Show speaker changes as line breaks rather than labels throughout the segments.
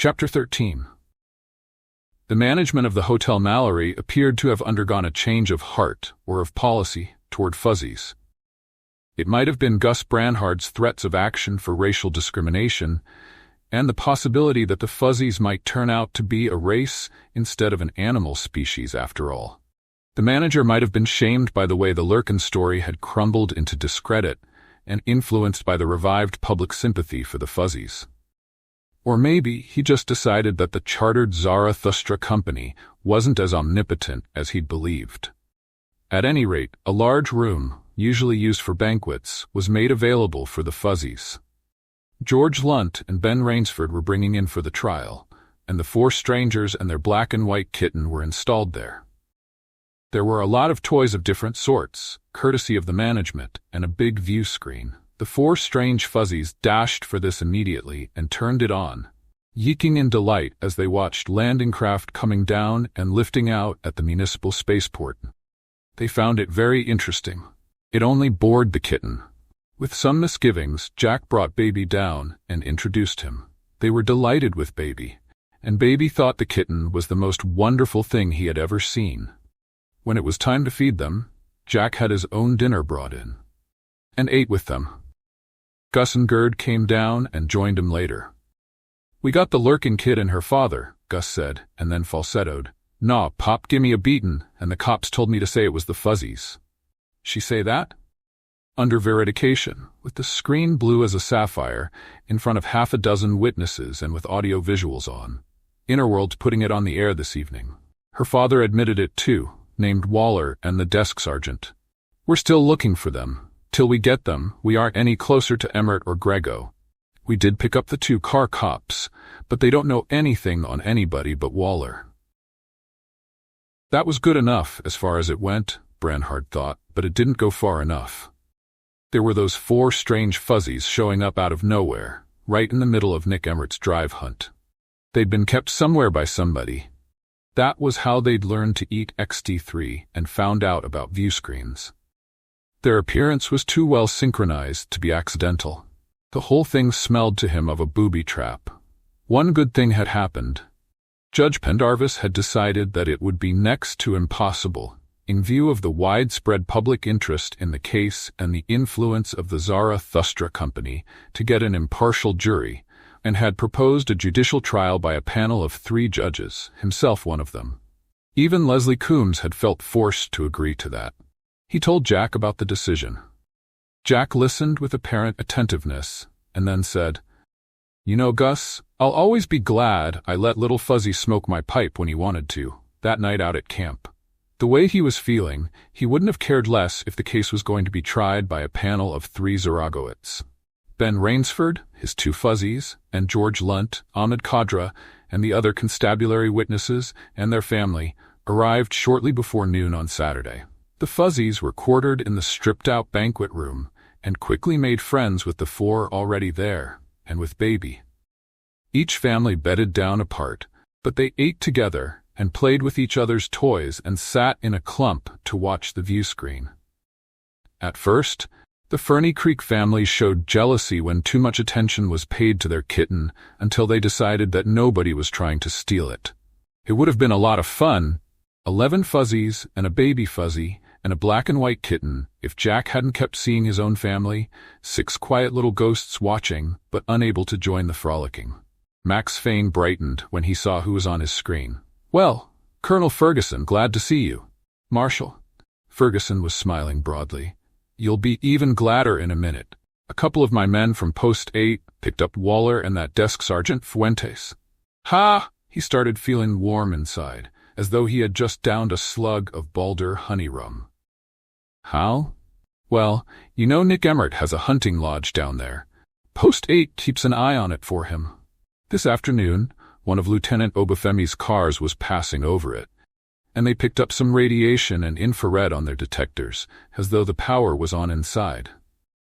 Chapter 13. The management of the Hotel Mallory appeared to have undergone a change of heart or of policy toward fuzzies. It might have been Gus Branhard's threats of action for racial discrimination and the possibility that the fuzzies might turn out to be a race instead of an animal species after all. The manager might have been shamed by the way the Lurkin story had crumbled into discredit and influenced by the revived public sympathy for the fuzzies. Or maybe he just decided that the chartered Zarathustra company wasn't as omnipotent as he'd believed. At any rate, a large room, usually used for banquets, was made available for the fuzzies. George Lunt and Ben Rainsford were bringing in for the trial, and the four strangers and their black and white kitten were installed there. There were a lot of toys of different sorts, courtesy of the management, and a big view screen. The four strange fuzzies dashed for this immediately and turned it on, yeeking in delight as they watched landing craft coming down and lifting out at the municipal spaceport. They found it very interesting. It only bored the kitten. With some misgivings, Jack brought Baby down and introduced him. They were delighted with Baby, and Baby thought the kitten was the most wonderful thing he had ever seen. When it was time to feed them, Jack had his own dinner brought in and ate with them. Gus and Gerd came down and joined him later. "We got the Lurkin kid and her father," Gus said, and then falsettoed, "Nah, Pop gimme a beatin', and the cops told me to say it was the fuzzies." "She say that?" Under veridication, with the screen blue as a sapphire, in front of half a dozen witnesses and with audio visuals on. Innerworld's putting it on the air this evening. Her father admitted it too, named Waller and the desk sergeant. "We're still looking for them. Till we get them, we aren't any closer to Emmert or Grego. We did pick up the two car cops, but they don't know anything on anybody but Waller." That was good enough as far as it went, Branhard thought, but it didn't go far enough. There were those four strange fuzzies showing up out of nowhere, right in the middle of Nick Emmert's drive hunt. They'd been kept somewhere by somebody. That was how they'd learned to eat XT3 and found out about view screens. Their appearance was too well synchronized to be accidental. The whole thing smelled to him of a booby trap. One good thing had happened. Judge Pendarvis had decided that it would be next to impossible, in view of the widespread public interest in the case and the influence of the Zarathustra company, to get an impartial jury, and had proposed a judicial trial by a panel of 3 judges, himself one of them. Even Leslie Coombs had felt forced to agree to that. He told Jack about the decision. Jack listened with apparent attentiveness, and then said, "You know, Gus, I'll always be glad I let little Fuzzy smoke my pipe when he wanted to, that night out at camp. The way he was feeling, he wouldn't have cared less if the case was going to be tried by a panel of 3 Zaragoites. Ben Rainsford, his 2 fuzzies, and George Lunt, Ahmed Khadra, and the other constabulary witnesses and their family arrived shortly before noon on Saturday. The fuzzies were quartered in the stripped-out banquet room and quickly made friends with the 4 already there, and with Baby. Each family bedded down apart, but they ate together and played with each other's toys and sat in a clump to watch the view screen. At first, the Ferny Creek family showed jealousy when too much attention was paid to their kitten until they decided that nobody was trying to steal it. It would have been a lot of fun, 11 fuzzies and a baby fuzzy, and a black and white kitten, if Jack hadn't kept seeing his own family, 6 quiet little ghosts watching, but unable to join the frolicking. Max Fane brightened when he saw who was on his screen. "Well, Colonel Ferguson, glad to see you." "Marshal." Ferguson was smiling broadly. "You'll be even gladder in a minute. A couple of my men from Post 8 picked up Waller and that desk sergeant Fuentes." "Ha!" He started feeling warm inside, as though he had just downed a slug of Baldur honey rum. "How?" "Well, you know Nick Emmert has a hunting lodge down there. Post 8 keeps an eye on it for him. This afternoon, one of Lieutenant Obafemi's cars was passing over it, and they picked up some radiation and infrared on their detectors, as though the power was on inside.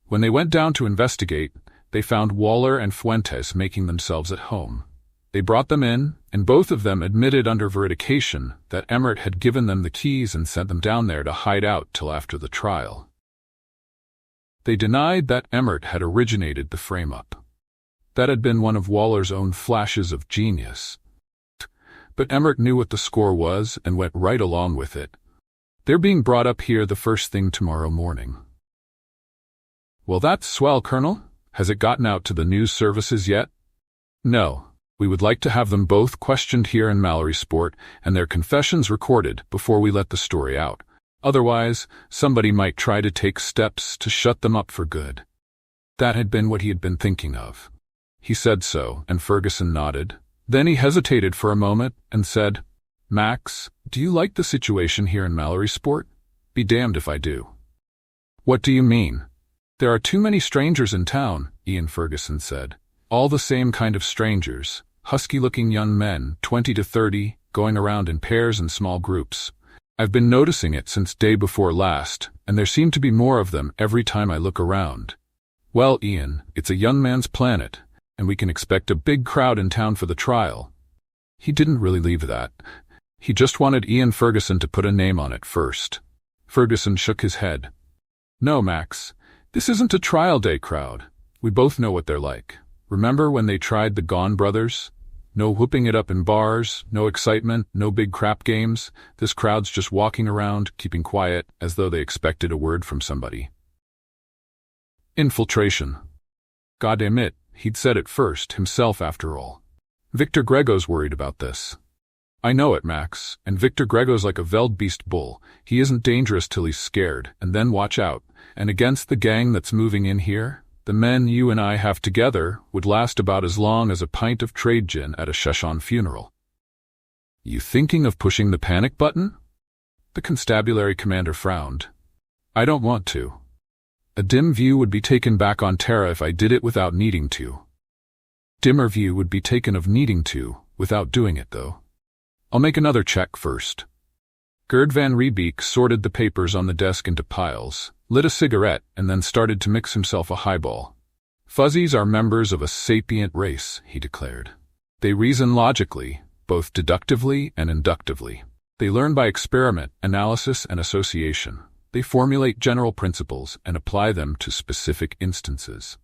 When they went down to investigate, they found Waller and Fuentes making themselves at home. They brought them in, and both of them admitted under veridication that Emmert had given them the keys and sent them down there to hide out till after the trial. They denied that Emmert had originated the frame-up. That had been one of Waller's own flashes of genius. But Emmert knew what the score was and went right along with it. They're being brought up here the first thing tomorrow morning. Well, that's swell, Colonel. Has it gotten out to the news services yet? No. We would like to have them both questioned here in Mallorysport and their confessions recorded before we let the story out. Otherwise, somebody might try to take steps to shut them up for good. That had been what he had been thinking of. He said so, and Ferguson nodded. Then he hesitated for a moment and said, Max, do you like the situation here in Mallorysport? Be damned if I do. What do you mean? There are too many strangers in town, Ian Ferguson said. All the same kind of strangers, husky-looking young men, 20 to 30, going around in pairs and small groups. I've been noticing it since day before last, and there seem to be more of them every time I look around. Well, Ian, it's a young man's planet, and we can expect a big crowd in town for the trial. He didn't really leave that. He just wanted Ian Ferguson to put a name on it first. Ferguson shook his head. No, Max, this isn't a trial day crowd. We both know what they're like. Remember when they tried the Gone brothers? No whooping it up in bars, no excitement, no big crap games. This crowd's just walking around, keeping quiet, as though they expected a word from somebody. Infiltration. Goddamn it, he'd said it first, himself after all. Victor Grego's worried about this. I know it, Max, and Victor Grego's like a Veldbeest bull. He isn't dangerous till he's scared, and then watch out. And against the gang that's moving in here, the men you and I have together would last about as long as a pint of trade gin at a Sheshan funeral. You thinking of pushing the panic button? The constabulary commander frowned. I don't want to. A dim view would be taken back on Terra if I did it without needing to. Dimmer view would be taken of needing to, without doing it, though. I'll make another check first. Gerd van Riebeek sorted the papers on the desk into piles, lit a cigarette, and then started to mix himself a highball. Fuzzies are members of a sapient race, he declared. They reason logically, both deductively and inductively. They learn by experiment, analysis, and association. They formulate general principles and apply them to specific instances.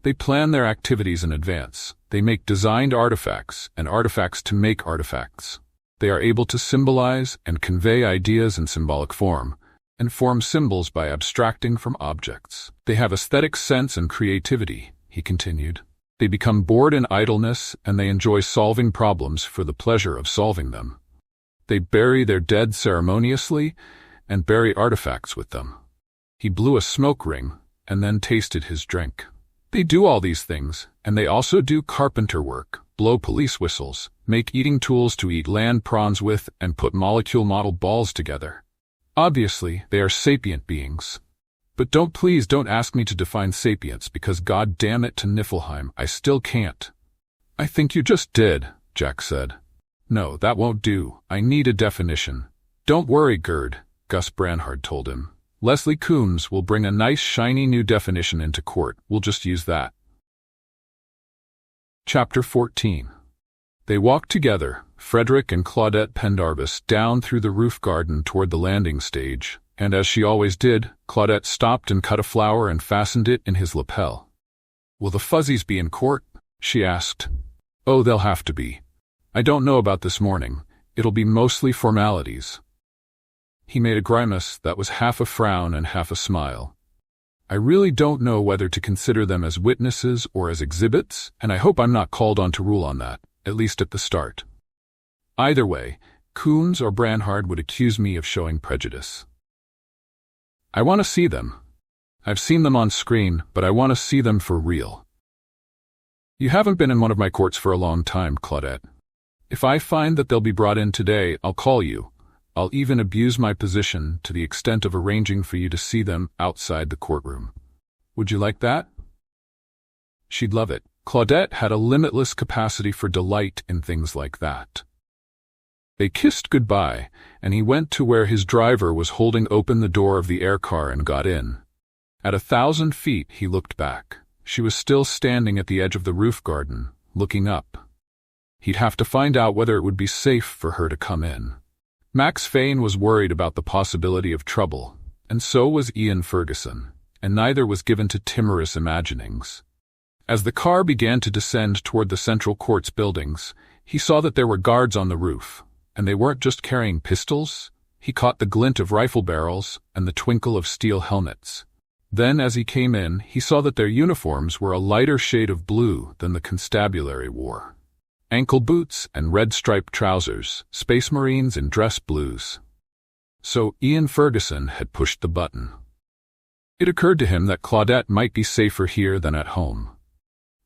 They plan their activities in advance. They make designed artifacts and artifacts to make artifacts. They are able to symbolize and convey ideas in symbolic form, and form symbols by abstracting from objects. They have aesthetic sense and creativity, he continued. They become bored in idleness, and they enjoy solving problems for the pleasure of solving them. They bury their dead ceremoniously, and bury artifacts with them. He blew a smoke ring, and then tasted his drink. They do all these things, and they also do carpenter work, blow police whistles, make eating tools to eat land prawns with, and put molecule model balls together. Obviously, they are sapient beings. But please don't ask me to define sapience, because god damn it to Niflheim, I still can't. I think you just did, Jack said. No, that won't do. I need a definition. Don't worry, Gerd, Gus Branhard told him. Leslie Coombs will bring a nice shiny new definition into court. We'll just use that. Chapter 14. They walked together, Frederick and Claudette Pendarvis, down through the roof garden toward the landing stage, and as she always did, Claudette stopped and cut a flower and fastened it in his lapel. Will the Fuzzies be in court? She asked. Oh, they'll have to be. I don't know about this morning. It'll be mostly formalities. He made a grimace that was half a frown and half a smile. I really don't know whether to consider them as witnesses or as exhibits, and I hope I'm not called on to rule on that, at least at the start. Either way, Coombs or Branhard would accuse me of showing prejudice. I want to see them. I've seen them on screen, but I want to see them for real. You haven't been in one of my courts for a long time, Claudette. If I find that they'll be brought in today, I'll call you. I'll even abuse my position to the extent of arranging for you to see them outside the courtroom. Would you like that? She'd love it. Claudette had a limitless capacity for delight in things like that. They kissed goodbye, and he went to where his driver was holding open the door of the air car and got in. At 1,000 feet, he looked back. She was still standing at the edge of the roof garden, looking up. He'd have to find out whether it would be safe for her to come in. Max Fane was worried about the possibility of trouble, and so was Ian Ferguson, and neither was given to timorous imaginings. As the car began to descend toward the Central Court's buildings, he saw that there were guards on the roof, and they weren't just carrying pistols. He caught the glint of rifle barrels and the twinkle of steel helmets. Then, as he came in, he saw that their uniforms were a lighter shade of blue than the constabulary wore. Ankle boots and red-striped trousers, Space Marines in dress blues. So Ian Ferguson had pushed the button. It occurred to him that Claudette might be safer here than at home.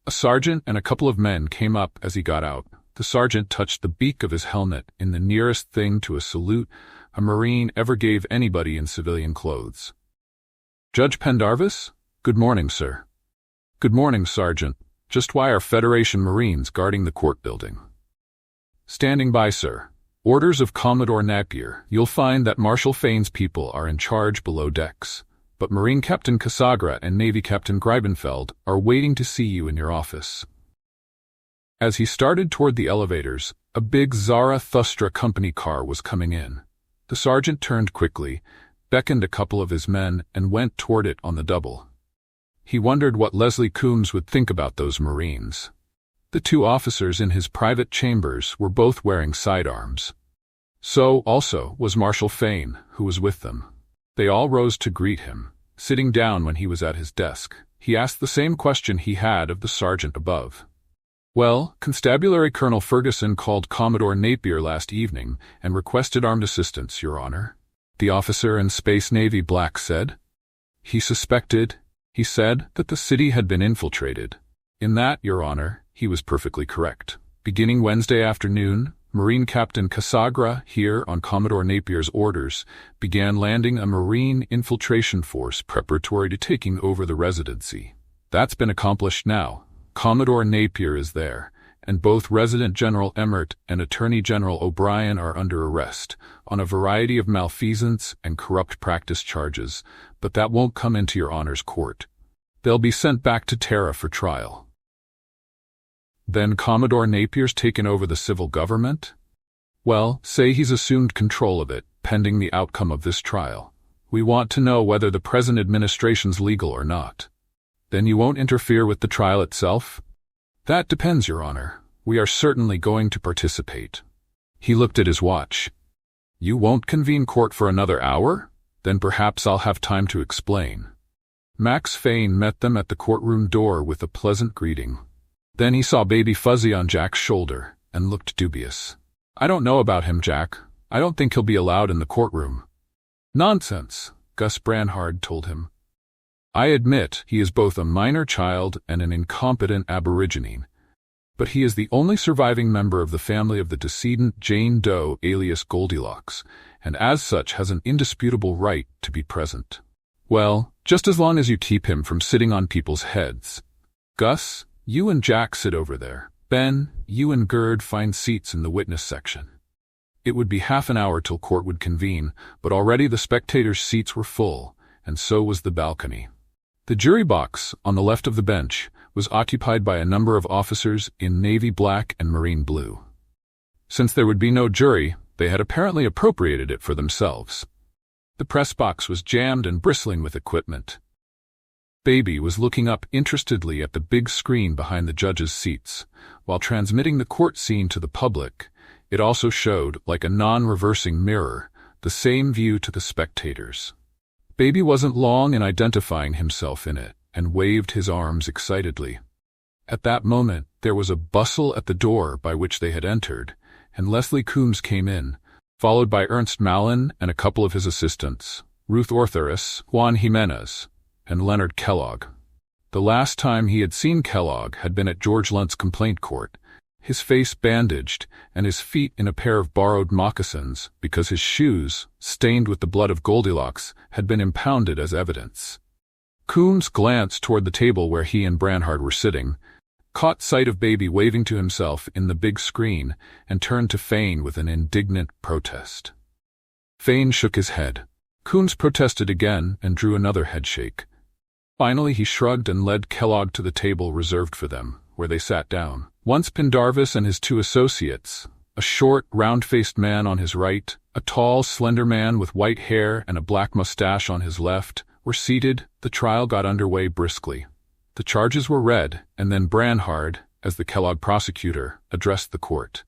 A sergeant and a couple of men came up as he got out. The sergeant touched the beak of his helmet in the nearest thing to a salute a Marine ever gave anybody in civilian clothes. "Judge Pendarvis? Good morning, sir." "Good morning, Sergeant. Just why are Federation Marines guarding the court building?" "Standing by, sir. Orders of Commodore Napier. You'll find that Marshal Fane's people are in charge below decks, but Marine Captain Casagra and Navy Captain Greibenfeld are waiting to see you in your office." As he started toward the elevators, a big Zarathustra company car was coming in. The sergeant turned quickly, beckoned a couple of his men, and went toward it on the double. He wondered what Leslie Coombs would think about those Marines. The two officers in his private chambers were both wearing sidearms. So, also, was Marshal Fane, who was with them. They all rose to greet him. Sitting down when he was at his desk, he asked the same question he had of the sergeant above. "Well, Constabulary Colonel Ferguson called Commodore Napier last evening and requested armed assistance, Your Honor," the officer in Space Navy black said. He said, that the city had been infiltrated. In that, Your Honor, he was perfectly correct. Beginning Wednesday afternoon, Marine Captain Casagra, here on Commodore Napier's orders, began landing a Marine infiltration force preparatory to taking over the Residency. That's been accomplished now. Commodore Napier is there, and both Resident General Emmert and Attorney General O'Brien are under arrest on a variety of malfeasance and corrupt practice charges, but that won't come into Your Honor's court. They'll be sent back to Terra for trial. Then Commodore Napier's taken over the civil government? Well, say he's assumed control of it, pending the outcome of this trial. We want to know whether the present administration's legal or not. Then you won't interfere with the trial itself? That depends, Your Honor. We are certainly going to participate. He looked at his watch. You won't convene court for another hour? Then perhaps I'll have time to explain. Max Fane met them at the courtroom door with a pleasant greeting. Then he saw Baby Fuzzy on Jack's shoulder and looked dubious. "I don't know about him, Jack. I don't think he'll be allowed in the courtroom." "Nonsense," Gus Branhard told him. "I admit he is both a minor child and an incompetent aborigine, but he is the only surviving member of the family of the decedent Jane Doe alias Goldilocks, and as such has an indisputable right to be present." "Well, just as long as you keep him from sitting on people's heads. Gus, you and Jack sit over there. Ben, you and Gerd find seats in the witness section." It would be half an hour till court would convene, but already the spectators' seats were full, and so was the balcony. The jury box, on the left of the bench, was occupied by a number of officers in navy black and marine blue. Since there would be no jury, they had apparently appropriated it for themselves. The press box was jammed and bristling with equipment. Baby was looking up interestedly at the big screen behind the judges' seats. While transmitting the court scene to the public, it also showed, like a non-reversing mirror, the same view to the spectators. Baby wasn't long in identifying himself in it, and waved his arms excitedly. At that moment, there was a bustle at the door by which they had entered, and Leslie Coombs came in, followed by Ernst Malin and a couple of his assistants, Ruth Ortherus, Juan Jimenez, and Leonard Kellogg. The last time he had seen Kellogg had been at George Lunt's complaint court, his face bandaged and his feet in a pair of borrowed moccasins because his shoes, stained with the blood of Goldilocks, had been impounded as evidence. Coombs glanced toward the table where he and Branhard were sitting, caught sight of Baby waving to himself in the big screen, and turned to Fane with an indignant protest. Fane shook his head. Coombs protested again and drew another headshake. Finally he shrugged and led Kellogg to the table reserved for them, where they sat down. Once Pendarvis and his two associates, a short, round-faced man on his right, a tall, slender man with white hair and a black mustache on his left, were seated, the trial got underway briskly. The charges were read, and then Branhard, as the Kellogg prosecutor, addressed the court.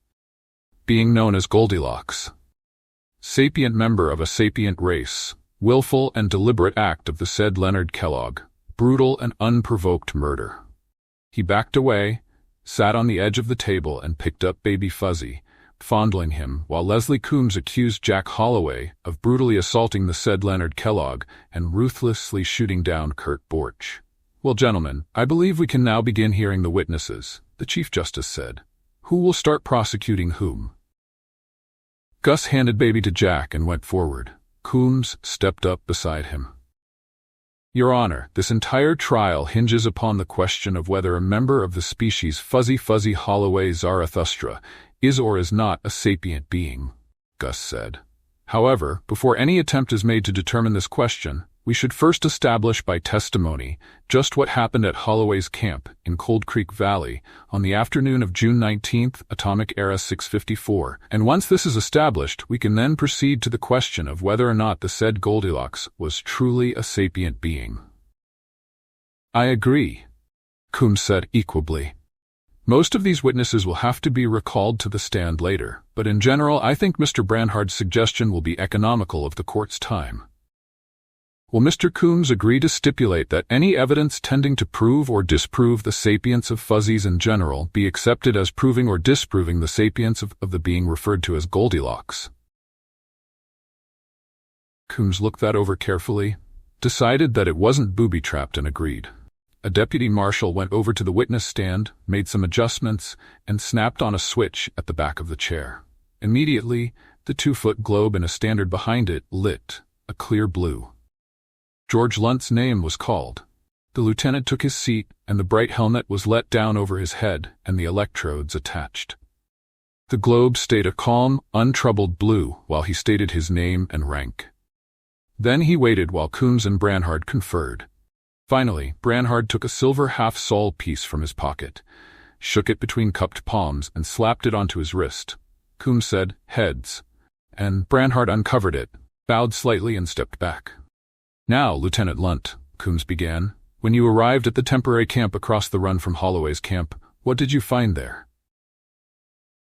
Being known as Goldilocks, sapient member of a sapient race, willful and deliberate act of the said Leonard Kellogg, brutal and unprovoked murder. He backed away, sat on the edge of the table and picked up baby Fuzzy, fondling him, while Leslie Coombs accused Jack Holloway of brutally assaulting the said Leonard Kellogg and ruthlessly shooting down Kurt Borch. Well, gentlemen, I believe we can now begin hearing the witnesses, the Chief Justice said. Who will start prosecuting whom? Gus handed baby to Jack and went forward. Coombs stepped up beside him. Your Honor, this entire trial hinges upon the question of whether a member of the species Fuzzy Holloway Zarathustra is or is not a sapient being, Gus said. However, before any attempt is made to determine this question, we should first establish by testimony just what happened at Holloway's camp in Cold Creek Valley on the afternoon of June 19, Atomic Era 654, and once this is established, we can then proceed to the question of whether or not the said Goldilocks was truly a sapient being. I agree, Coombs said equably. Most of these witnesses will have to be recalled to the stand later, but in general I think Mr. Branhard's suggestion will be economical of the court's time. Will Mr. Coombs agree to stipulate that any evidence tending to prove or disprove the sapience of fuzzies in general be accepted as proving or disproving the sapience of the being referred to as Goldilocks? Coombs looked that over carefully, decided that it wasn't booby-trapped and agreed. A deputy marshal went over to the witness stand, made some adjustments, and snapped on a switch at the back of the chair. Immediately, the 2-foot globe and a standard behind it lit, a clear blue. George Lunt's name was called. The lieutenant took his seat, and the bright helmet was let down over his head and the electrodes attached. The globe stayed a calm, untroubled blue while he stated his name and rank. Then he waited while Coombs and Branhard conferred. Finally, Branhard took a silver half-sol piece from his pocket, shook it between cupped palms, and slapped it onto his wrist. Coombs said, "Heads," and Branhard uncovered it, bowed slightly and stepped back. Now, Lieutenant Lunt, Coombs began, when you arrived at the temporary camp across the run from Holloway's camp, what did you find there?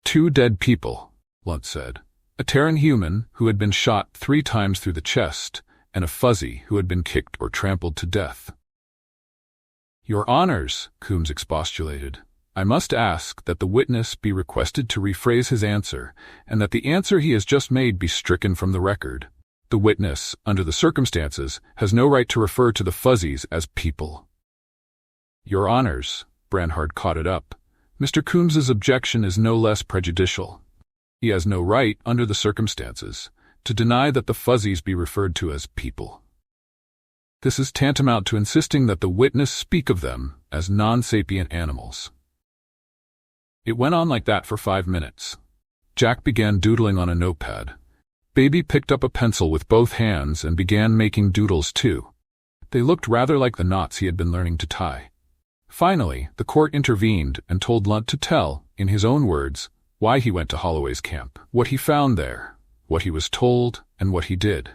2 dead people, Lunt said. A Terran human who had been shot 3 times through the chest, and a fuzzy who had been kicked or trampled to death. Your Honors, Coombs expostulated, I must ask that the witness be requested to rephrase his answer, and that the answer he has just made be stricken from the record. The witness, under the circumstances, has no right to refer to the fuzzies as people. Your Honors, Branhard caught it up, Mr. Coombs's objection is no less prejudicial. He has no right, under the circumstances, to deny that the fuzzies be referred to as people. This is tantamount to insisting that the witness speak of them as non-sapient animals. It went on like that for 5 minutes. Jack began doodling on a notepad. Baby picked up a pencil with both hands and began making doodles too. They looked rather like the knots he had been learning to tie. Finally, the court intervened and told Lunt to tell, in his own words, why he went to Holloway's camp, what he found there, what he was told, and what he did.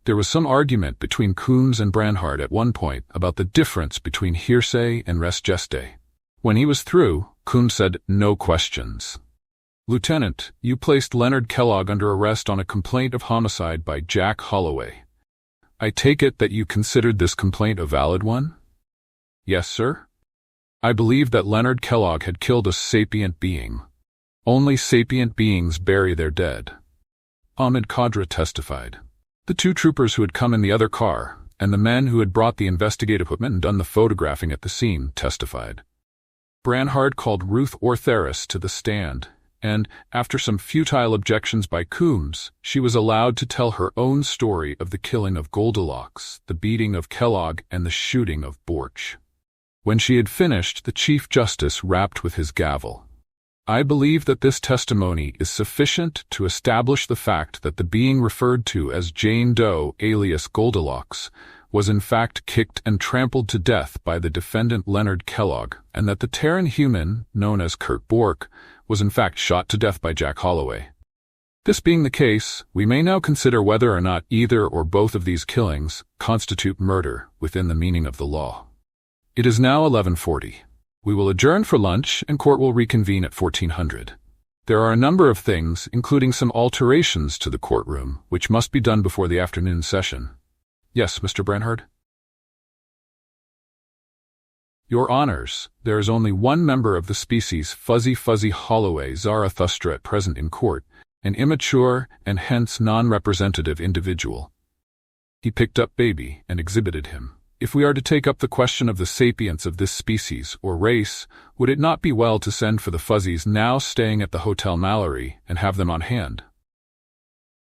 There was some argument between Coombs and Branhard at one point about the difference between hearsay and res geste. When he was through, Coombs said, "No questions. Lieutenant, you placed Leonard Kellogg under arrest on a complaint of homicide by Jack Holloway. I take it that you considered this complaint a valid one?" "Yes, sir. I believe that Leonard Kellogg had killed a sapient being. Only sapient beings bury their dead." Ahmed Khadra testified. The 2 troopers who had come in the other car, and the men who had brought the investigative equipment and done the photographing at the scene, testified. Branhard called Ruth Ortheris to the stand, and, after some futile objections by Coombs, she was allowed to tell her own story of the killing of Goldilocks, the beating of Kellogg, and the shooting of Borch. When she had finished, the Chief Justice rapped with his gavel. I believe that this testimony is sufficient to establish the fact that the being referred to as Jane Doe, alias Goldilocks, was in fact kicked and trampled to death by the defendant Leonard Kellogg, and that the Terran human, known as Kurt Borch, was in fact shot to death by Jack Holloway. This being the case, we may now consider whether or not either or both of these killings constitute murder within the meaning of the law. It is now 11:40. We will adjourn for lunch and court will reconvene at 1400. There are a number of things, including some alterations to the courtroom, which must be done before the afternoon session. Yes, Mr. Branhard? Your Honors, there is only one member of the species Fuzzy Holloway Zarathustra at present in court, an immature and hence non-representative individual. He picked up Baby and exhibited him. If we are to take up the question of the sapience of this species or race, would it not be well to send for the Fuzzies now staying at the Hotel Mallory and have them on hand?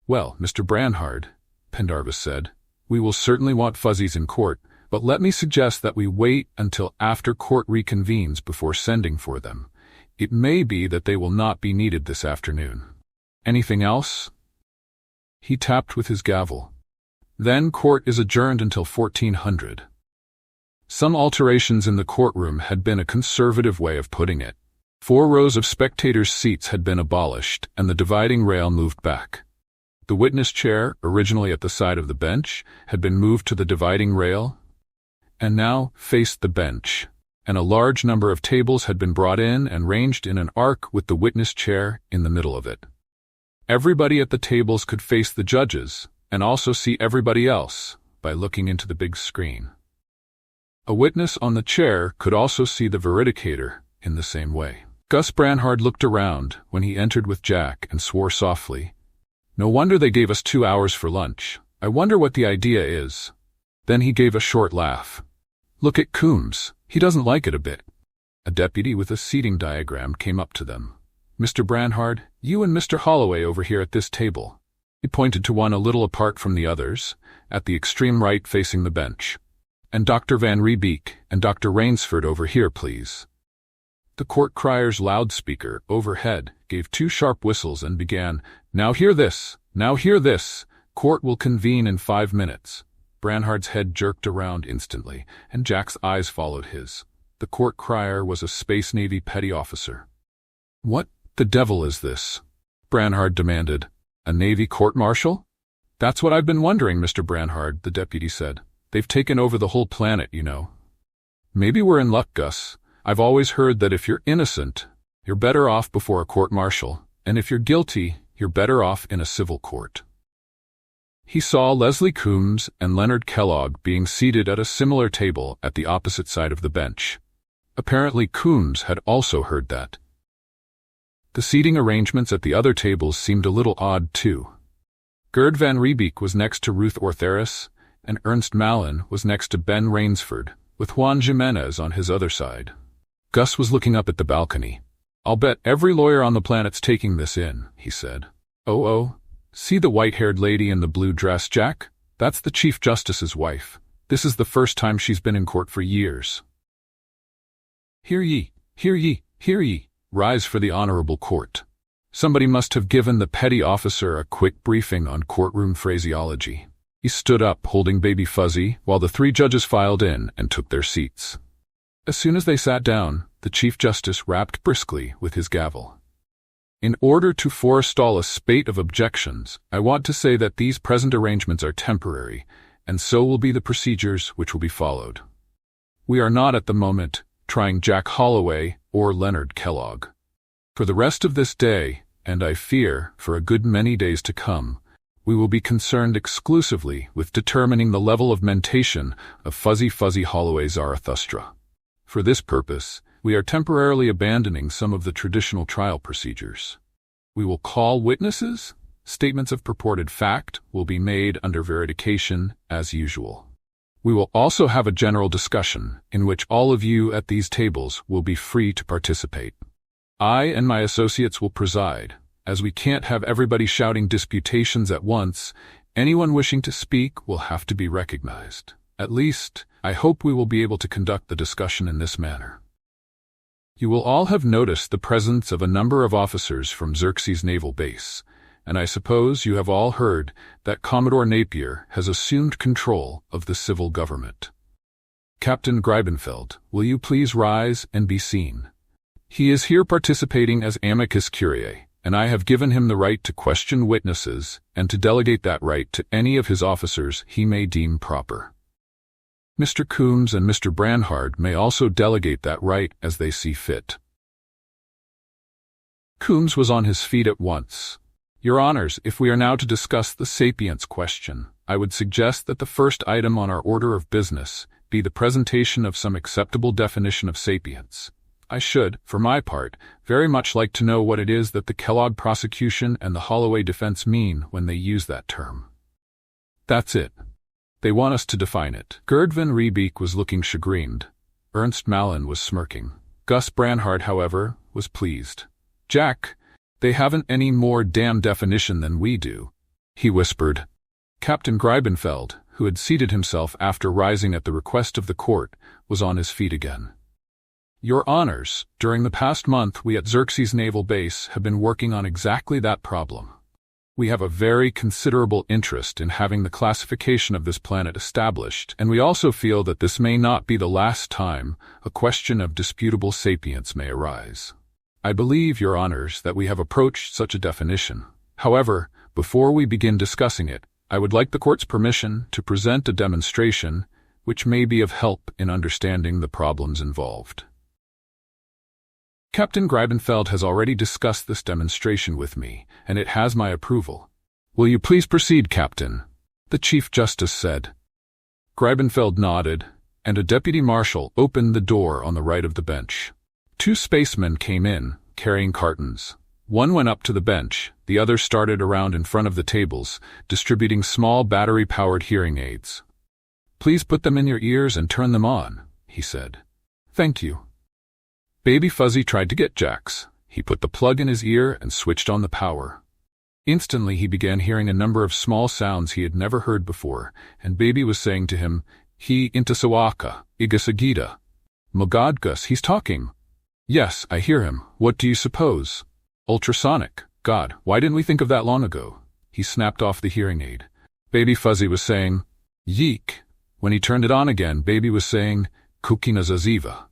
Well, Mr. Branhard, Pendarvis said, we will certainly want Fuzzies in court, but let me suggest that we wait until after court reconvenes before sending for them. It may be that they will not be needed this afternoon. Anything else? He tapped with his gavel. Then court is adjourned until 1400. Some alterations in the courtroom had been a conservative way of putting it. 4 rows of spectators' seats had been abolished and the dividing rail moved back. The witness chair, originally at the side of the bench, had been moved to the dividing rail and now faced the bench, and a large number of tables had been brought in and ranged in an arc with the witness chair in the middle of it. Everybody at the tables could face the judges and also see everybody else by looking into the big screen. A witness on the chair could also see the veridicator in the same way. Gus Branhard looked around when he entered with Jack and swore softly, "No wonder they gave us 2 hours for lunch. I wonder what the idea is." Then he gave a short laugh. "Look at Coombs. He doesn't like it a bit." A deputy with a seating diagram came up to them. "Mr. Branhard, you and Mr. Holloway over here at this table." He pointed to one a little apart from the others, at the extreme right facing the bench. "And Dr. Van Riebeek and Dr. Rainsford over here, please." The court crier's loudspeaker overhead gave 2 sharp whistles and began, "Now hear this! Now hear this! Court will convene in 5 minutes." Branhard's head jerked around instantly, and Jack's eyes followed his. The court crier was a Space Navy petty officer. "What the devil is this?" Branhard demanded. "A Navy court-martial?" "That's what I've been wondering, Mr. Branhard," the deputy said. "They've taken over the whole planet, you know." "Maybe we're in luck, Gus. I've always heard that if you're innocent, you're better off before a court-martial, and if you're guilty, you're better off in a civil court." He saw Leslie Coombs and Leonard Kellogg being seated at a similar table at the opposite side of the bench. Apparently Coombs had also heard that. The seating arrangements at the other tables seemed a little odd, too. Gerd Van Riebeek was next to Ruth Ortheris, and Ernst Mallon was next to Ben Rainsford, with Juan Jimenez on his other side. Gus was looking up at the balcony. "I'll bet every lawyer on the planet's taking this in," he said. "Oh, see the white-haired lady in the blue dress, Jack? That's the Chief Justice's wife. This is the first time she's been in court for years." "Hear ye, hear ye, hear ye. Rise for the honorable court." Somebody must have given the petty officer a quick briefing on courtroom phraseology. He stood up, holding Baby Fuzzy, while the 3 judges filed in and took their seats. As soon as they sat down, the Chief Justice rapped briskly with his gavel. "In order to forestall a spate of objections, I want to say that these present arrangements are temporary, and so will be the procedures which will be followed. We are not at the moment trying Jack Holloway or Leonard Kellogg. For the rest of this day, and I fear for a good many days to come, we will be concerned exclusively with determining the level of mentation of Fuzzy Holloway Zarathustra. For this purpose, we are temporarily abandoning some of the traditional trial procedures. We will call witnesses. Statements of purported fact will be made under veridication as usual. We will also have a general discussion in which all of you at these tables will be free to participate. I and my associates will preside. As we can't have everybody shouting disputations at once, anyone wishing to speak will have to be recognized. At least, I hope we will be able to conduct the discussion in this manner. You will all have noticed the presence of a number of officers from Xerxes Naval Base, and I suppose you have all heard that Commodore Napier has assumed control of the civil government. Captain Greibenfeld, will you please rise and be seen? He is here participating as amicus curiae, and I have given him the right to question witnesses and to delegate that right to any of his officers he may deem proper. Mr. Coombs and Mr. Branhard may also delegate that right as they see fit. Coombs was on his feet at once. Your Honors, if we are now to discuss the sapience question, I would suggest that the first item on our order of business be the presentation of some acceptable definition of sapience. I should, for my part, very much like to know what it is that the Kellogg prosecution and the Holloway defense mean when they use that term. That's it. They want us to define it. Gerd van Riebeek was looking chagrined. Ernst Mallon was smirking. Gus Branhard, however, was pleased. Jack, they haven't any more damn definition than we do, he whispered. Captain Greibenfeld, who had seated himself after rising at the request of the court, was on his feet again. Your Honors, during the past month we at Xerxes Naval Base have been working on exactly that problem. We have a very considerable interest in having the classification of this planet established, and we also feel that this may not be the last time a question of disputable sapience may arise. I believe, Your Honors, that we have approached such a definition. However, before we begin discussing it, I would like the Court's permission to present a demonstration which may be of help in understanding the problems involved. Captain Greibenfeld has already discussed this demonstration with me, and it has my approval. Will you please proceed, Captain? The Chief Justice said. Greibenfeld nodded, and a deputy marshal opened the door on the right of the bench. Two spacemen came in, carrying cartons. One went up to the bench, the other started around in front of the tables, distributing small battery-powered hearing aids. Please put them in your ears and turn them on, he said. Thank you. Baby Fuzzy tried to get Jack's. He put the plug in his ear and switched on the power. Instantly he began hearing a number of small sounds he had never heard before, and Baby was saying to him, He intasawaka, igasagita. Mogadgus, he's talking. Yes, I hear him. What do you suppose? Ultrasonic. God, why didn't we think of that long ago? He snapped off the hearing aid. Baby Fuzzy was saying, Yeek. When he turned it on again, Baby was saying, Kukina zaziva.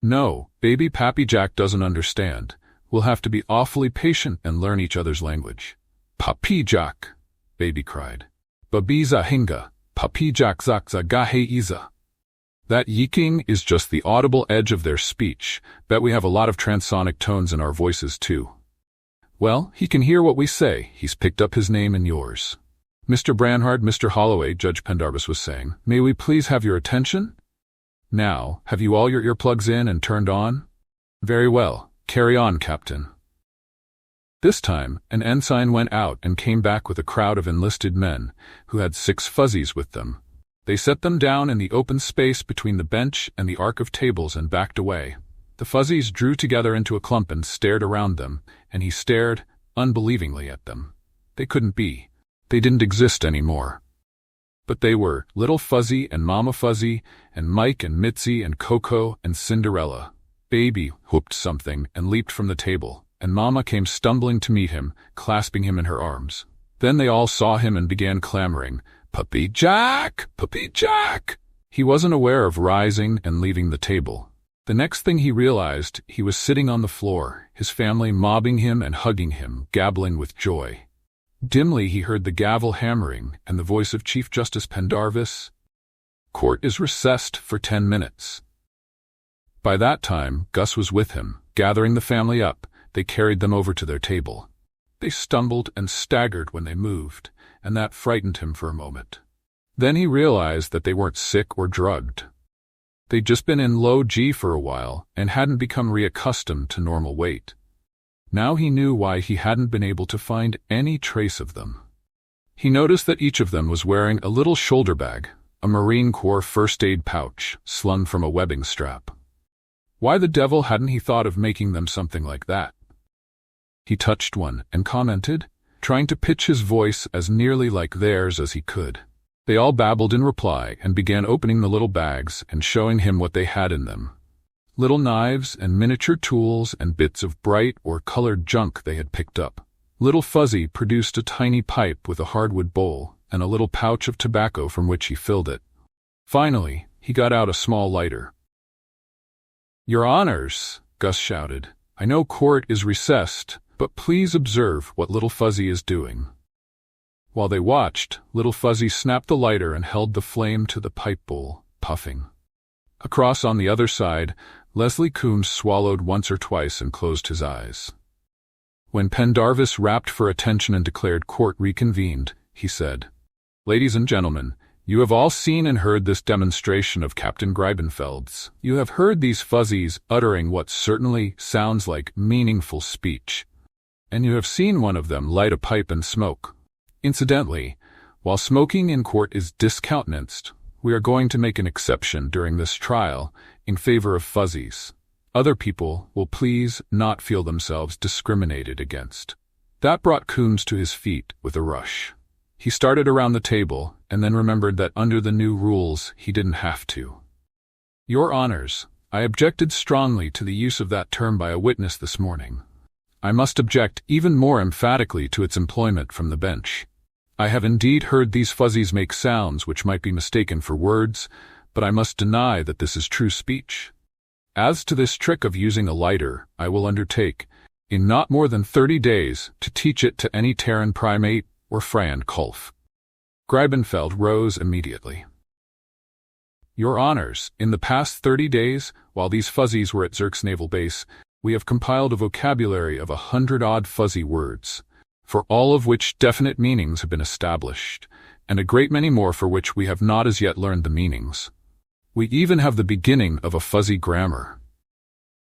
No, Baby Pappy Jack doesn't understand. We'll have to be awfully patient and learn each other's language. Papi Jack, Baby cried. Babiza hinga, Papi Jack zakza gahe iza. That yeeking is just the audible edge of their speech. Bet we have a lot of transonic tones in our voices, too. Well, he can hear what we say. He's picked up his name and yours. Mr. Branhard, Mr. Holloway, Judge Pendarvis was saying, may we please have your attention? Now, have you all your earplugs in and turned on? Very well. Carry on, Captain. This time, an ensign went out and came back with a crowd of enlisted men, who had 6 fuzzies with them. They set them down in the open space between the bench and the arc of tables and backed away. The fuzzies drew together into a clump and stared around them, and he stared unbelievingly at them. They couldn't be. They didn't exist anymore. But they were Little Fuzzy and Mama Fuzzy, and Mike and Mitzi and Coco and Cinderella. Baby whooped something and leaped from the table, and Mama came stumbling to meet him, clasping him in her arms. Then they all saw him and began clamoring, Puppy Jack! Puppy Jack! He wasn't aware of rising and leaving the table. The next thing he realized, he was sitting on the floor, his family mobbing him and hugging him, gabbling with joy. Dimly he heard the gavel hammering and the voice of Chief Justice Pendarvis. Court is recessed for 10 minutes. By that time, Gus was with him. Gathering the family up, they carried them over to their table. They stumbled and staggered when they moved, and that frightened him for a moment. Then he realized that they weren't sick or drugged. They'd just been in low G for a while and hadn't become reaccustomed to normal weight. Now he knew why he hadn't been able to find any trace of them. He noticed that each of them was wearing a little shoulder bag, a Marine Corps first aid pouch slung from a webbing strap. Why the devil hadn't he thought of making them something like that? He touched one and commented, trying to pitch his voice as nearly like theirs as he could. They all babbled in reply and began opening the little bags and showing him what they had in them. Little knives and miniature tools and bits of bright or colored junk they had picked up. Little Fuzzy produced a tiny pipe with a hardwood bowl and a little pouch of tobacco from which he filled it. Finally, he got out a small lighter. Your Honors, Gus shouted, I know court is recessed, but please observe what Little Fuzzy is doing. While they watched, Little Fuzzy snapped the lighter and held the flame to the pipe bowl, puffing. Across on the other side, Leslie Coombs swallowed once or twice and closed his eyes. When Pendarvis rapped for attention and declared court reconvened, he said, "Ladies and gentlemen, you have all seen and heard this demonstration of Captain Greibenfeld's. You have heard these fuzzies uttering what certainly sounds like meaningful speech, and you have seen one of them light a pipe and smoke. Incidentally, while smoking in court is discountenanced, we are going to make an exception during this trial in favor of fuzzies. Other people will please not feel themselves discriminated against." That brought Coombs to his feet with a rush. He started around the table and then remembered that under the new rules he didn't have to. "Your Honors, I objected strongly to the use of that term by a witness this morning. I must object even more emphatically to its employment from the bench. I have indeed heard these fuzzies make sounds which might be mistaken for words, but I must deny that this is true speech. As to this trick of using a lighter, I will undertake, in not more than 30 days, to teach it to any Terran primate or Freyan Kulf." Greibenfeld rose immediately. "Your Honors, in the past 30 days, while these fuzzies were at Zerk's naval base, we have compiled a vocabulary of 100-odd fuzzy words, for all of which definite meanings have been established, and a great many more for which we have not as yet learned the meanings. We even have the beginning of a fuzzy grammar.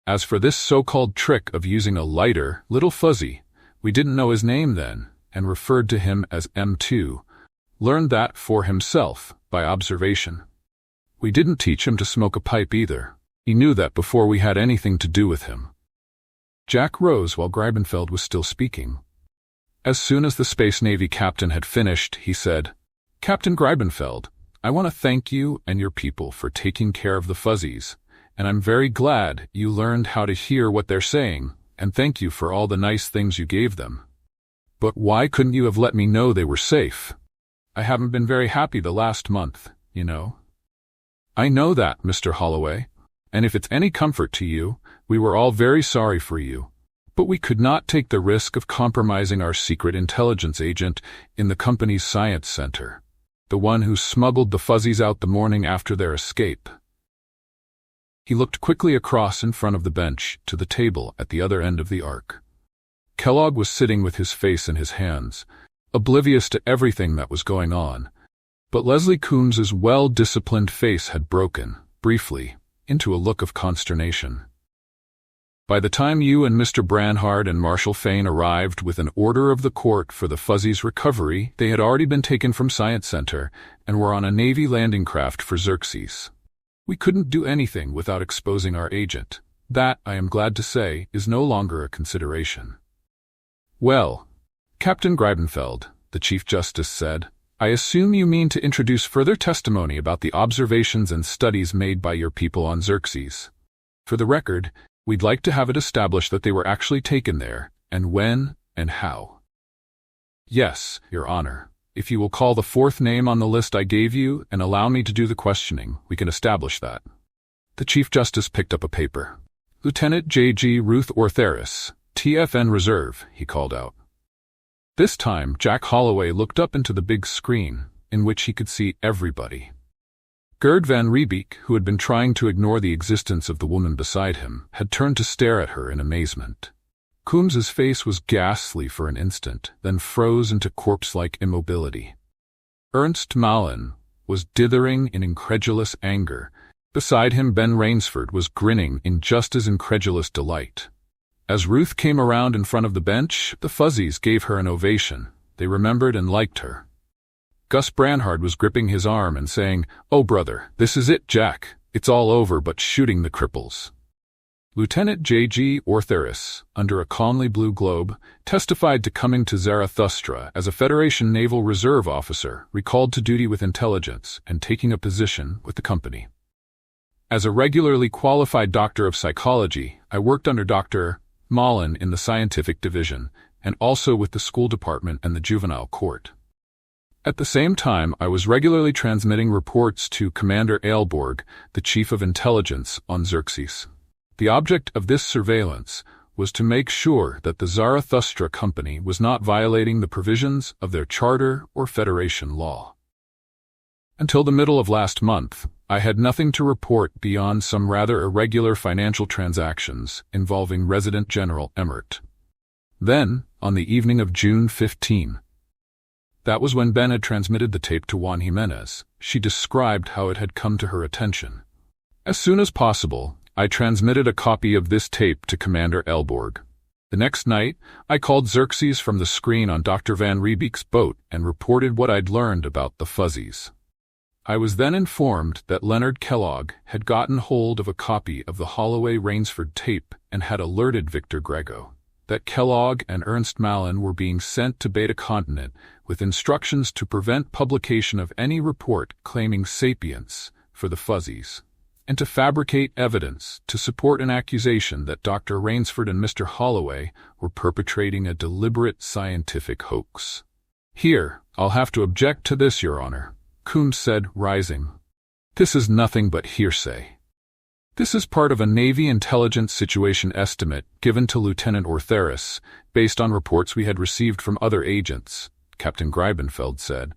As for this so-called trick of using a lighter, little fuzzy, we didn't know his name then, and referred to him as M2, learned that for himself, by observation. We didn't teach him to smoke a pipe either. He knew that before we had anything to do with him." Jack rose while Greibenfeld was still speaking. As soon as the Space Navy captain had finished, he said, "Captain Greibenfeld, I want to thank you and your people for taking care of the fuzzies, and I'm very glad you learned how to hear what they're saying, and thank you for all the nice things you gave them. But why couldn't you have let me know they were safe? I haven't been very happy the last month, you know." "I know that, Mr. Holloway, and if it's any comfort to you, we were all very sorry for you. But we could not take the risk of compromising our secret intelligence agent in the company's science center, the one who smuggled the fuzzies out the morning after their escape." He looked quickly across in front of the bench to the table at the other end of the ark. Kellogg was sitting with his face in his hands, oblivious to everything that was going on, but Leslie Coombs's well-disciplined face had broken, briefly, into a look of consternation. "By the time you and Mr. Branhard and Marshal Fane arrived with an order of the court for the fuzzies' recovery, they had already been taken from Science Center and were on a Navy landing craft for Xerxes. We couldn't do anything without exposing our agent. That, I am glad to say, is no longer a consideration." "Well, Captain Greibenfeld," the Chief Justice said, "I assume you mean to introduce further testimony about the observations and studies made by your people on Xerxes. For the record, we'd like to have it established that they were actually taken there, and when, and how." "Yes, Your Honor. If you will call the fourth name on the list I gave you and allow me to do the questioning, we can establish that." The Chief Justice picked up a paper. "Lieutenant J.G. Ruth Ortheris, TFN Reserve," he called out. This time, Jack Holloway looked up into the big screen, in which he could see everybody. Gerd van Riebeek, who had been trying to ignore the existence of the woman beside him, had turned to stare at her in amazement. Coombs's face was ghastly for an instant, then froze into corpse-like immobility. Ernst Malin was dithering in incredulous anger. Beside him, Ben Rainsford was grinning in just as incredulous delight. As Ruth came around in front of the bench, the fuzzies gave her an ovation. They remembered and liked her. Gus Branhard was gripping his arm and saying, "Oh, brother, this is it, Jack. It's all over but shooting the cripples." Lieutenant J.G. Ortheris, under a calmly blue globe, testified to coming to Zarathustra as a Federation Naval Reserve officer, recalled to duty with intelligence, and taking a position with the company. As a regularly qualified doctor of psychology, I worked under Dr. Malin in the scientific division, and also with the school department and the juvenile court. At the same time, I was regularly transmitting reports to Commander Aelborg, the chief of intelligence on Xerxes. The object of this surveillance was to make sure that the Zarathustra Company was not violating the provisions of their charter or Federation law. Until the middle of last month, I had nothing to report beyond some rather irregular financial transactions involving Resident General Emmert. Then, on the evening of June 15, that was when Ben had transmitted the tape to Juan Jimenez. She described how it had come to her attention. As soon as possible, I transmitted a copy of this tape to Commander Elborg. The next night, I called Xerxes from the screen on Dr. Van Riebeek's boat and reported what I'd learned about the Fuzzies. I was then informed that Leonard Kellogg had gotten hold of a copy of the Holloway-Rainsford tape and had alerted Victor Grego that Kellogg and Ernst Malin were being sent to Beta Continent with instructions to prevent publication of any report claiming sapience for the Fuzzies, and to fabricate evidence to support an accusation that Dr. Rainsford and Mr. Holloway were perpetrating a deliberate scientific hoax. "Here, I'll have to object to this, Your Honor," Coombs said, rising. "This is nothing but hearsay. This is part of a Navy intelligence situation estimate given to Lieutenant Ortheris, based on reports we had received from other agents," Captain Greibenfeld said.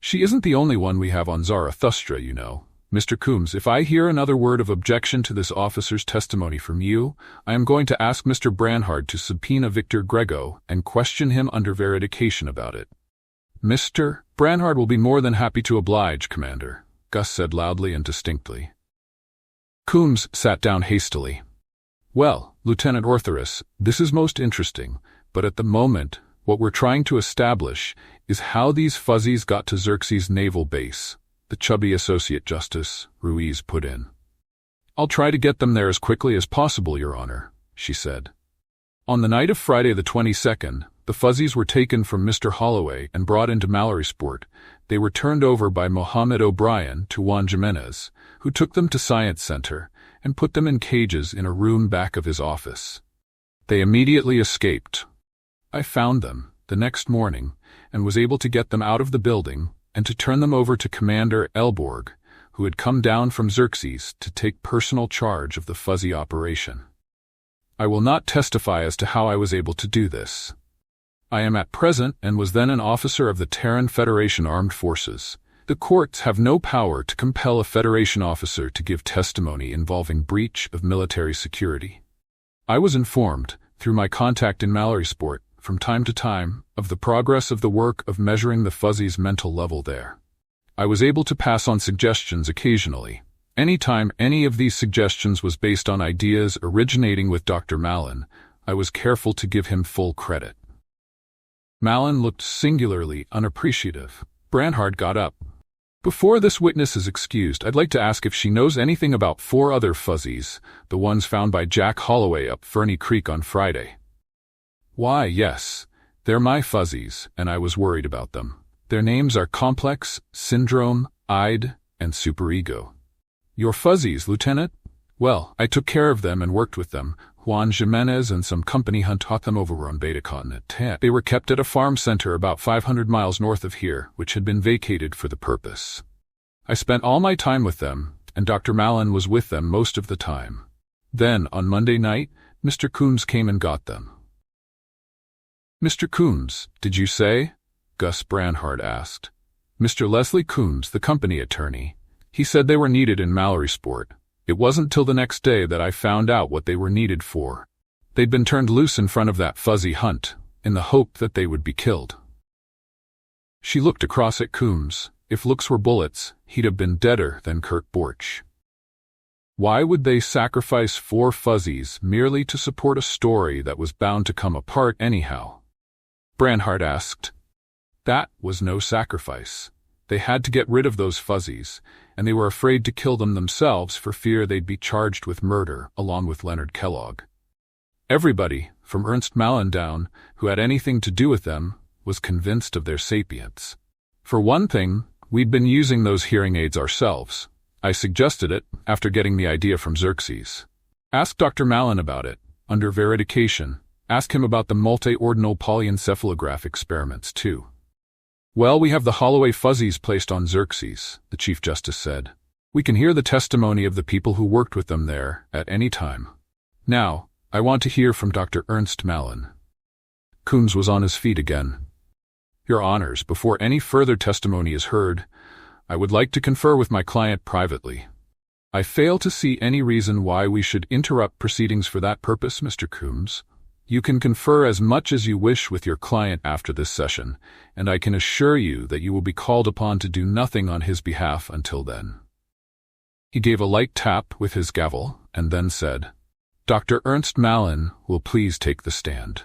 "She isn't the only one we have on Zarathustra, you know. Mr. Coombs, if I hear another word of objection to this officer's testimony from you, I am going to ask Mr. Branhard to subpoena Victor Grego and question him under veridication about it." "Mr. Branhard will be more than happy to oblige, Commander," Gus said loudly and distinctly. Coombs sat down hastily. "Well, Lieutenant Ortheris, this is most interesting, but at the moment, what we're trying to establish is how these Fuzzies got to Xerxes Naval Base," the chubby Associate Justice, Ruiz, put in. "I'll try to get them there as quickly as possible, Your Honor," she said. On the night of Friday the 22nd, the Fuzzies were taken from Mr. Holloway and brought into Mallorysport. They were turned over by Mohammed O'Brien to Juan Jimenez, who took them to Science Center and put them in cages in a room back of his office. They immediately escaped. I found them the next morning and was able to get them out of the building and to turn them over to Commander Elborg, who had come down from Xerxes to take personal charge of the Fuzzy operation. I will not testify as to how I was able to do this. I am at present and was then an officer of the Terran Federation Armed Forces. The courts have no power to compel a Federation officer to give testimony involving breach of military security. I was informed, through my contact in Mallorysport, from time to time, of the progress of the work of measuring the Fuzzies' mental level there. I was able to pass on suggestions occasionally. Anytime any of these suggestions was based on ideas originating with Dr. Malin, I was careful to give him full credit. Malin looked singularly unappreciative. Branhard got up. "Before this witness is excused, I'd like to ask if she knows anything about 4 other Fuzzies, the ones found by Jack Holloway up Ferny Creek on Friday." "Why, yes. They're my Fuzzies, and I was worried about them. Their names are Complex, Syndrome, Ide, and Superego." "Your Fuzzies, Lieutenant?" "Well, I took care of them and worked with them. Juan Jimenez and some company hunt taught them over on Beta Continent. They were kept at a farm center about 500 miles north of here, which had been vacated for the purpose. I spent all my time with them, and Dr. Malin was with them most of the time. Then, on Monday night, Mr. Coombs came and got them." "Mr. Coombs, did you say?" Gus Branhard asked. "Mr. Leslie Coombs, the company attorney. He said they were needed in Mallorysport. It wasn't till the next day that I found out what they were needed for. They'd been turned loose in front of that Fuzzy hunt, in the hope that they would be killed." She looked across at Coombs. If looks were bullets, he'd have been deader than Kurt Borch. Why would they sacrifice 4 Fuzzies merely to support a story that was bound to come apart anyhow? Branhard asked. That was no sacrifice. They had to get rid of those Fuzzies, and they were afraid to kill them themselves for fear they'd be charged with murder along with Leonard Kellogg. Everybody, from Ernst Malin down, who had anything to do with them, was convinced of their sapience. For one thing, we'd been using those hearing aids ourselves. I suggested it, after getting the idea from Xerxes. Ask Dr. Malin about it, under veridication. Ask him about the multi-ordinal polyencephalograph experiments, too. "Well, we have the Holloway Fuzzies placed on Xerxes," the Chief Justice said. "We can hear the testimony of the people who worked with them there at any time. Now, I want to hear from Dr. Ernst Malin." Coombs was on his feet again. "Your Honors, before any further testimony is heard, I would like to confer with my client privately. I fail to see any reason why we should interrupt proceedings for that purpose, Mr. Coombs. You can confer as much as you wish with your client after this session, and I can assure you that you will be called upon to do nothing on his behalf until then." He gave a light tap with his gavel and then said, "Dr. Ernst Malin will please take the stand."